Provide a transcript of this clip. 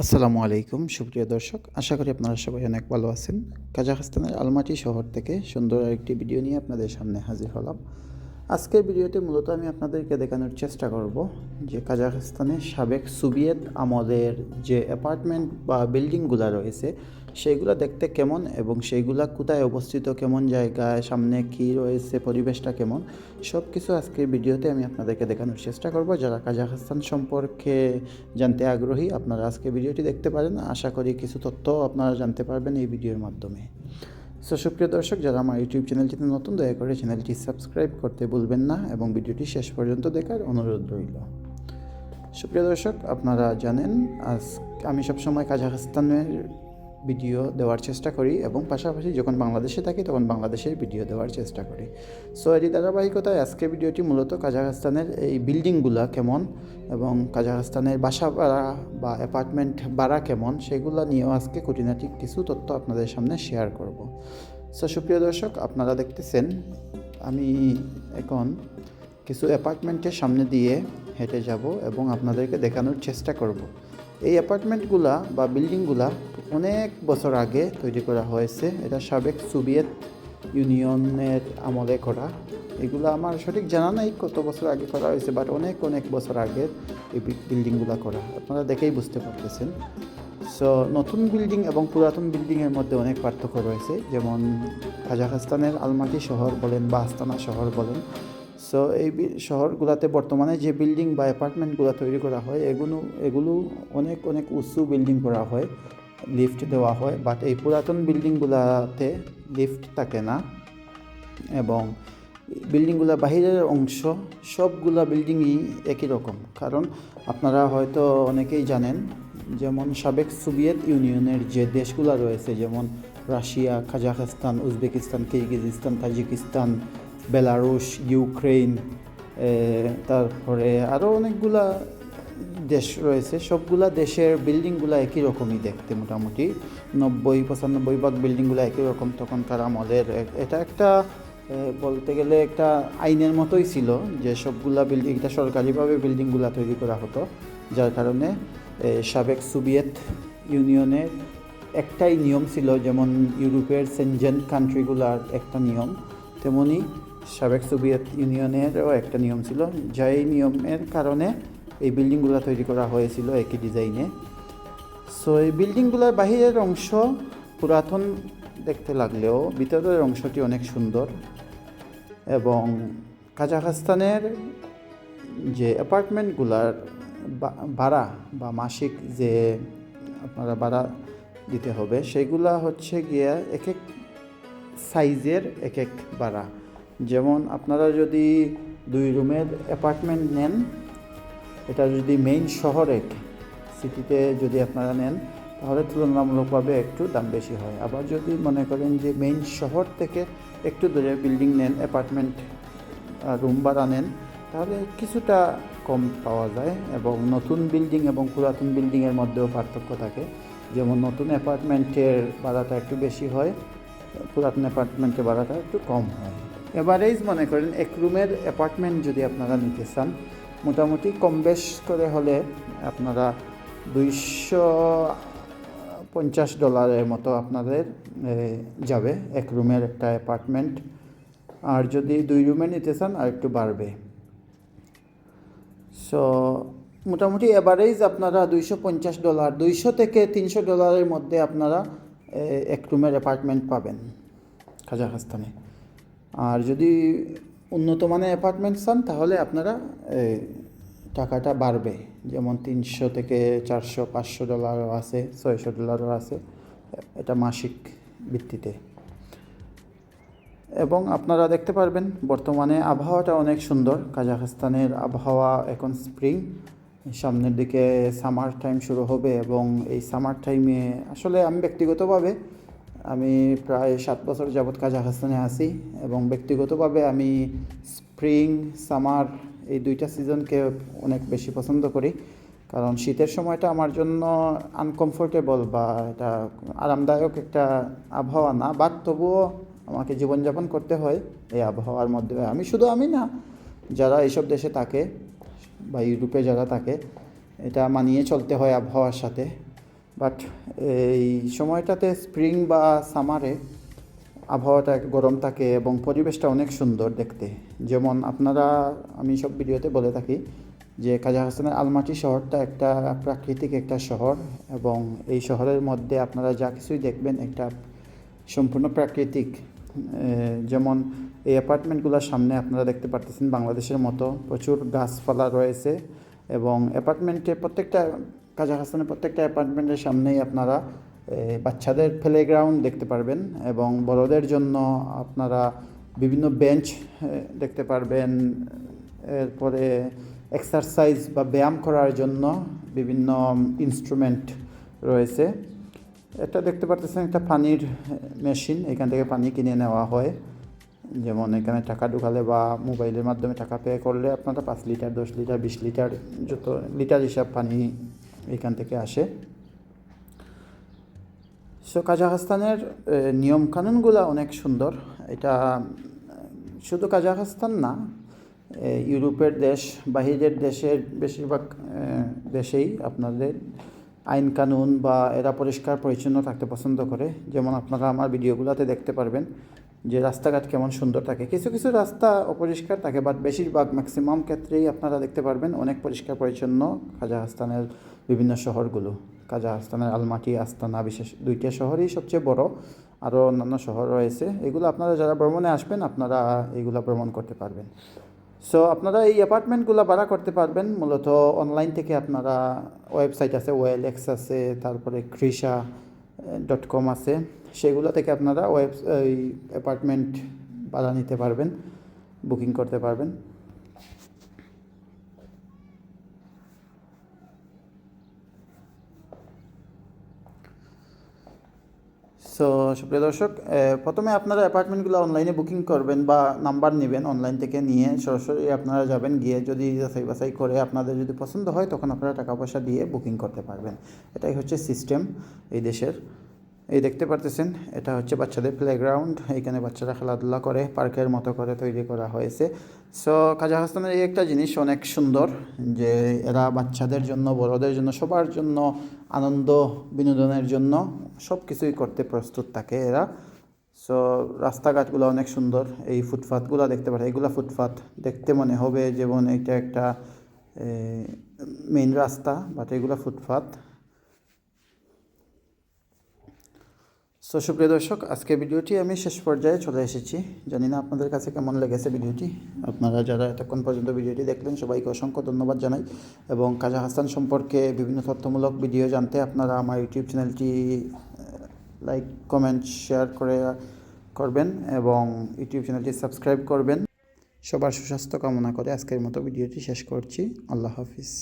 আসসালামু আলাইকুম সুপ্রিয় দর্শক, আশা করি আপনারা সবাই অনেক ভালো আছেন। কাজাখস্তানের আলমাটি শহর থেকে সুন্দর আরেকটি ভিডিও নিয়ে আপনাদের সামনে হাজির হলাম। আজকের ভিডিওতে মূলত আমি আপনাদেরকে দেখানোর চেষ্টা করব যে কাজাখস্তানের সাবেক সোভিয়েত আমলের যে অ্যাপার্টমেন্ট বা বিল্ডিংগুলো রয়েছে সেইগুলো দেখতে কেমন এবং সেইগুলো কোথায় অবস্থিত, কেমন জায়গায়, সামনে কী রয়েছে, পরিবেশটা কেমন, সব কিছু আজকের ভিডিওতে আমি আপনাদেরকে দেখানোর চেষ্টা করব। যারা কাজাখস্তান সম্পর্কে জানতে আগ্রহী আপনারা আজকে ভিডিওটি দেখতে পারেন। আশা করি কিছু তথ্য আপনারা জানতে পারবেন এই ভিডিওর মাধ্যমে। সুপ্রিয় দর্শক, যারা আমার ইউটিউব চ্যানেলটিতে নতুন, দয়া করে চ্যানেলটি সাবস্ক্রাইব করতে ভুলবেন না এবং ভিডিওটি শেষ পর্যন্ত দেখার অনুরোধ রইল। সুপ্রিয় দর্শক, আপনারা জানেন আমি সবসময় কাজাখস্তানের ভিডিও দেওয়ার চেষ্টা করি এবং পাশাপাশি যখন বাংলাদেশে থাকি তখন বাংলাদেশের ভিডিও দেওয়ার চেষ্টা করি। এরই ধারাবাহিকতায় আজকের ভিডিওটি মূলত কাজাখস্তানের এই বিল্ডিংগুলা কেমন এবং কাজাখস্তানের বাসা ভাড়া বা অ্যাপার্টমেন্ট ভাড়া কেমন সেগুলো নিয়েও আজকে খুঁটিনাটি কিছু তথ্য আপনাদের সামনে শেয়ার করব। সুপ্রিয় দর্শক, আপনারা দেখতেছেন আমি এখন কিছু অ্যাপার্টমেন্টের সামনে দিয়ে হেঁটে যাব এবং আপনাদেরকে দেখানোর চেষ্টা করব। এই অ্যাপার্টমেন্টগুলা বা বিল্ডিংগুলা অনেক বছর আগে তৈরি করা হয়েছে। এটা সাবেক সোভিয়েত ইউনিয়নের আমলে করা। এগুলো আমার সঠিক জানা নাই কত বছর আগে করা হয়েছে, বাট অনেক অনেক বছর আগে এই বিল্ডিংগুলো করা, আপনারা দেখেই বুঝতে পারতেছেন। নতুন বিল্ডিং এবং পুরাতন বিল্ডিংয়ের মধ্যে অনেক পার্থক্য রয়েছে। যেমন কাজাখস্তানের আলমাটি শহর বলেন বা আস্তানা শহর বলেন, এই শহরগুলোতে বর্তমানে যে বিল্ডিং বা অ্যাপার্টমেন্টগুলো তৈরি করা হয় এগুলো অনেক অনেক উঁচু বিল্ডিং করা হয়, লিফট দেওয়া হয়। বাট এই পুরাতন বিল্ডিংগুলোতে লিফট থাকে না এবং বিল্ডিংগুলো বাহিরের অংশ সবগুলা বিল্ডিংই একই রকম। কারণ আপনারা হয়তো অনেকেই জানেন, যেমন সাবেক সোভিয়েত ইউনিয়নের যে দেশগুলো রয়েছে, যেমন Russia, Kazakhstan, Uzbekistan, Kyrgyzstan, Tajikistan, Belarus, Ukraine, তারপরে আরও অনেকগুলা দেশ রয়েছে। সবগুলা দেশের বিল্ডিংগুলো একই রকমই দেখতে, মোটামুটি 90-95% বিল্ডিংগুলো একই রকম তখনকার আমলের। এটা একটা বলতে গেলে একটা আইনের মতোই ছিল যে সবগুলা বিল্ডিং, এটা সরকারিভাবে বিল্ডিংগুলো তৈরি করা হতো, যার কারণে সাবেক সোভিয়েত ইউনিয়নের একটাই নিয়ম ছিল। যেমন ইউরোপের সেনজেন কান্ট্রিগুলার একটা নিয়ম, তেমনি সাবেক সোভিয়েত ইউনিয়নেরও একটা নিয়ম ছিল, যাই নিয়মের কারণে এই বিল্ডিংগুলো তৈরি করা হয়েছিল একই ডিজাইনে। এই বিল্ডিংগুলোর বাহিরের অংশ পুরাতন দেখতে লাগলেও ভিতরের অংশটি অনেক সুন্দর। এবং কাজাখস্তানের যে অ্যাপার্টমেন্টগুলার ভাড়া বা মাসিক যে আপনারা ভাড়া দিতে হবে সেগুলা হচ্ছে গিয়া এক এক সাইজের এক এক ভাড়া। যেমন আপনারা যদি 2 রুমের অ্যাপার্টমেন্ট নেন, এটা যদি মেইন শহরে সিটিতে যদি আপনারা নেন তাহলে তুলনামূলকভাবে একটু দাম বেশি হয়। আবার যদি মনে করেন যে মেইন শহর থেকে একটু দূরে বিল্ডিং নেন, অ্যাপার্টমেন্ট রুম ভাড়া নেন, তাহলে কিছুটা কম পাওয়া যায়। এবং নতুন বিল্ডিং এবং পুরাতন বিল্ডিংয়ের মধ্যেও পার্থক্য থাকে। যেমন নতুন অ্যাপার্টমেন্টের ভাড়াটা একটু বেশি হয়, পুরাতন অ্যাপার্টমেন্টের ভাড়াটা একটু কম হয়। এভারেজ মনে করেন 1 রুমের অ্যাপার্টমেন্ট যদি আপনারা নিতে চান, মোটামুটি কম বেশ করে হলে আপনারা $250 মতো আপনাদের যাবে 1 রুমের একটা অ্যাপার্টমেন্ট। আর যদি 2 রুমের নিতে চান আর একটু বাড়বে। মোটামুটি এভারেজ আপনারা $250, $200 থেকে $300 মধ্যে আপনারা 1 রুমের অ্যাপার্টমেন্ট পাবেন কাজাখস্তানে। আর যদি উন্নত মানের অ্যাপার্টমেন্ট চান তাহলে আপনারা টাকাটা বাড়বে, যেমন $300 থেকে $400-500 আছে, $600 আছে, এটা মাসিক ভিত্তিতে। এবং আপনারা দেখতে পারবেন বর্তমানে আবহাওয়াটা অনেক সুন্দর। কাজাখস্তানের আবহাওয়া এখন স্প্রিং, সামনের দিকে সামার টাইম শুরু হবে এবং এই সামার টাইমে আসলে আমি ব্যক্তিগতভাবে আমি প্রায় 7 বছর যাবৎ কাজাখস্তানে আছি এবং ব্যক্তিগতভাবে আমি স্প্রিং, সামার এই 2টা সিজনকে অনেক বেশি পছন্দ করি। কারণ শীতের সময়টা আমার জন্য আনকমফোর্টেবল বা এটা আরামদায়ক একটা আবহাওয়া না, বাট তবুও আমাকে জীবনযাপন করতে হয় এই আবহাওয়ার মধ্যে। আমি না, যারা এইসব দেশে থাকে বা ইউরোপে যারা থাকে, এটা মানিয়ে চলতে হয় আবহাওয়ার সাথে। বাট এই সময়টাতে স্প্রিং বা সামারে আবহাওয়াটা গরম থাকে এবং পরিবেশটা অনেক সুন্দর দেখতে। যেমন আপনারা, আমি সব ভিডিওতে বলে থাকি যে কাজাখস্তানের আলমাটি শহরটা একটা প্রাকৃতিক একটা শহর, এবং এই শহরের মধ্যে আপনারা যা কিছুই দেখবেন একটা সম্পূর্ণ প্রাকৃতিক। যেমন এই অ্যাপার্টমেন্টগুলোর সামনে আপনারা দেখতে পারতেছেন বাংলাদেশের মতো প্রচুর গাছপালা রয়েছে, এবং অ্যাপার্টমেন্টে কাজাখস্তানের প্রত্যেকটা অ্যাপার্টমেন্টের সামনেই আপনারা বাচ্চাদের প্লেগ্রাউন্ড দেখতে পারবেন, এবং বড়দের জন্য আপনারা বিভিন্ন বেঞ্চ দেখতে পারবেন। এরপরে এক্সারসাইজ বা ব্যায়াম করার জন্য বিভিন্ন ইনস্ট্রুমেন্ট রয়েছে। এটা দেখতে পারতেছেন একটা পানির মেশিন, এখান থেকে পানি কিনে নেওয়া হয়। যেমন এখানে টাকা ঢুকালে বা মোবাইলের মাধ্যমে টাকা পে করলে আপনারা 5 লিটার, 10 লিটার, 20 লিটার, যত লিটার হিসাব পানি এখান থেকে আসে। সো কাজাখস্তানের নিয়মকানুনগুলো অনেক সুন্দর। এটা শুধু কাজাখস্তান না, ইউরোপের দেশ, বাহিরের দেশের বেশিরভাগ দেশেই আপনাদের আইন কানুন বা এরা পরিষ্কার পরিচ্ছন্ন থাকতে পছন্দ করে। যেমন আপনারা আমার ভিডিওগুলোতে দেখতে পারবেন যে রাস্তাঘাট কেমন সুন্দর থাকে। কিছু কিছু রাস্তা অপরিষ্কার থাকে, বাট বেশিরভাগ ম্যাক্সিমাম ক্ষেত্রেই আপনারা দেখতে পারবেন অনেক পরিষ্কার পরিচ্ছন্ন কাজাখস্তানের বিভিন্ন শহরগুলো। কাজাখস্তানের আলমাটি, আস্তানা, বিশেষ 2টা শহরই সবচেয়ে বড়, আরও অন্যান্য শহর রয়েছে। এগুলো আপনারা যারা ভ্রমণে আসবেন আপনারা এইগুলো ভ্রমণ করতে পারবেন। সো আপনারা এই অ্যাপার্টমেন্টগুলো ভাড়া করতে পারবেন মূলত অনলাইন থেকে। আপনারা ওয়েবসাইট আছে, OLX আছে, তারপরে Krisha.com আছে, সেগুলো থেকে আপনারা এই অ্যাপার্টমেন্ট ভাড়া নিতে পারবেন, বুকিং করতে পারবেন। সো সুপ্রিয় দর্শক, প্রথমে আপনারা অ্যাপার্টমেন্টগুলো অনলাইনে বুকিং করবেন বা নাম্বার নেবেন, অনলাইন থেকে নিয়ে সরাসরি আপনারা যাবেন, গিয়ে যদি যাচাই বাছাই করে আপনাদের যদি পছন্দ হয় তখন আপনারা টাকা পয়সা দিয়ে বুকিং করতে পারবেন। এটাই হচ্ছে সিস্টেম এই দেশের। এই দেখতে পারতেছেন, এটা হচ্ছে বাচ্চাদের প্লেগ্রাউন্ড। এখানে বাচ্চারা খেলাধুলা করে, পার্কের মতো করে তৈরি করা হয়েছে। সো কাজাখস্তানের এই একটা জিনিস অনেক সুন্দর যে এরা বাচ্চাদের জন্য, বড়দের জন্য, সবার জন্য আনন্দ বিনোদনের জন্য সব কিছুই করতে প্রস্তুত থাকে এরা। সো রাস্তাঘাটগুলো অনেক সুন্দর। এই ফুটপাথগুলো দেখতে পারে, এগুলো ফুটপাথ দেখতে মনে হবে যেমন এটা একটা মেইন রাস্তা, বাট এগুলো ফুটপাথ। সো সুপ্রিয় দর্শক, আজকে ভিডিওটি আমি শেষ পর্যায়ে চলে এসেছি। জানি না আপনাদের কাছে কেমন লেগেছে ভিডিওটি। আপনারা যারা এতক্ষণ পর্যন্ত ভিডিওটি দেখলেন সবাইকে অসংখ্য ধন্যবাদ জানাই, এবং কাজাখস্তান সম্পর্কে বিভিন্ন তথ্যমূলক ভিডিও জানতে আপনারা আমার ইউটিউব চ্যানেলটি লাইক, কমেন্ট, শেয়ার করবেন এবং ইউটিউব চ্যানেলটি সাবস্ক্রাইব করবেন। সবার সুস্বাস্থ্য কামনা করে আজকের মতো ভিডিওটি শেষ করছি। আল্লাহ হাফিজ।